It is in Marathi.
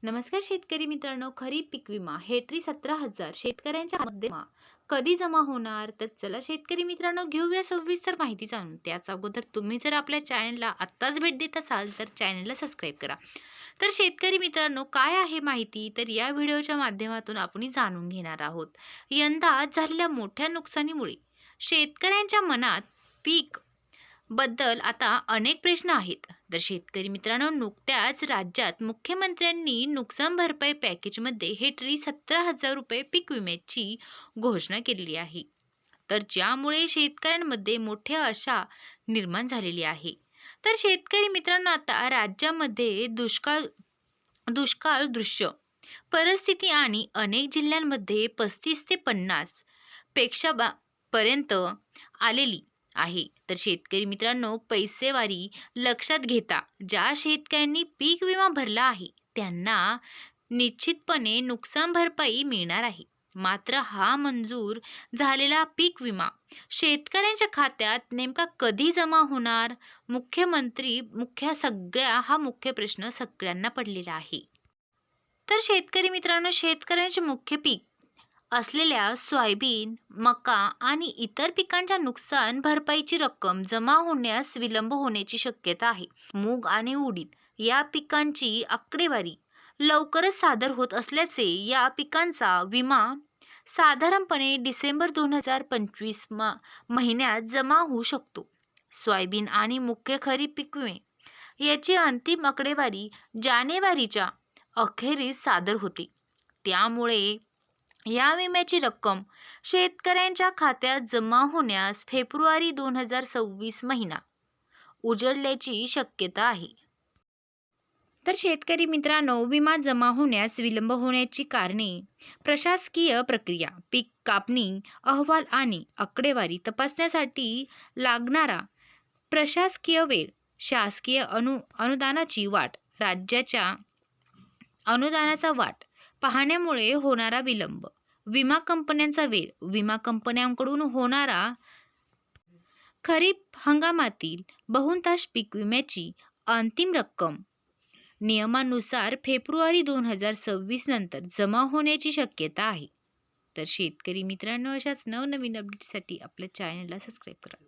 नमस्कार शेतकरी मित्रांनो, खरीप पीक विमा हेक्टरी 17,000 शेतकऱ्यांच्या मध्ये कधी जमा होणार? तर चला शेतकरी मित्रांनो, घेऊया सविस्तर माहिती जाणून. त्याच अगोदर तुम्ही जर आपल्या चॅनलला आत्ताच भेट देत असाल तर चॅनलला सबस्क्राईब करा. तर शेतकरी मित्रांनो, काय आहे माहिती? तर या व्हिडिओच्या माध्यमातून आपण जाणून घेणार आहोत. यंदा झालेल्या मोठ्या नुकसानीमुळे शेतकऱ्यांच्या मनात पीक बद्दल आता अनेक प्रश्न आहेत. तर शेतकरी मित्रांनो, नुकत्याच राज्यात मुख्यमंत्र्यांनी नुकसान भरपाई पॅकेजमध्ये हेक्टरी 17,000 रुपये पीक विम्याची घोषणा केलेली आहे. तर ज्यामुळे शेतकऱ्यांमध्ये मोठी आशा निर्माण झालेली आहे. तर शेतकरी मित्रांनो, आता राज्यामध्ये दुष्काळ दुष्काळ दृश्य परिस्थिती आणि अनेक जिल्ह्यांमध्ये 35 ते 50 पेक्षा पर्यंत आलेली आहे. तर शेतकरी मित्रांनो, पैसेवारी लक्षात घेता ज्या शेतकऱ्यांनी पीक विमा भरला आहे त्यांना निश्चितपणे नुकसान भरपाई मिळणार आहे. मात्र हा मंजूर झालेला पीक विमा शेतकऱ्यांच्या खात्यात नेमका कधी जमा होणार? हा मुख्य प्रश्न सगळ्यांना पडलेला आहे. तर शेतकरी मित्रांनो, शेतकऱ्यांचे मुख्य पीक असलेल्या सोयाबीन, मका आणि इतर पिकांच्या नुकसान भरपाईची रक्कम जमा होण्यास विलंब होण्याची शक्यता आहे. मूग आणि उडीद या पिकांची आकडेवारी लवकरच सादर होत असल्याचे या पिकांचा विमा साधारणपणे डिसेंबर 2025 महिन्यात जमा होऊ शकतो. सोयाबीन आणि मुख्य खरीप पीक विमे याची अंतिम आकडेवारी जानेवारीच्या अखेरीस सादर होते. त्यामुळे या विम्याची रक्कम शेतकऱ्यांच्या खात्यात जमा होण्यास फेब्रुवारी 2026 महिना उजळल्याची शक्यता आहे. तर शेतकरी मित्रांनो, विमा जमा होण्यास विलंब होण्याची कारणे: प्रशासकीय प्रक्रिया, पीक कापणी अहवाल आणि आकडेवारी तपासण्यासाठी लागणारा प्रशासकीय वेळ, शासकीय अनुदानाची वाट, राज्याच्या अनुदानाचा वाट पाहण्यामुळे होणारा विलंब, विमा कंपन्यांचा वेळ, विमा कंपन्यांकडून होणारा खरीप हंगामातील बहुतांश पीक विम्याची अंतिम रक्कम नियमानुसार फेब्रुवारी 2026 नंतर जमा होण्याची शक्यता आहे. तर शेतकरी मित्रांनो, अशाच नवनवीन अपडेटसाठी आपल्या चॅनलला सबस्क्राईब करा.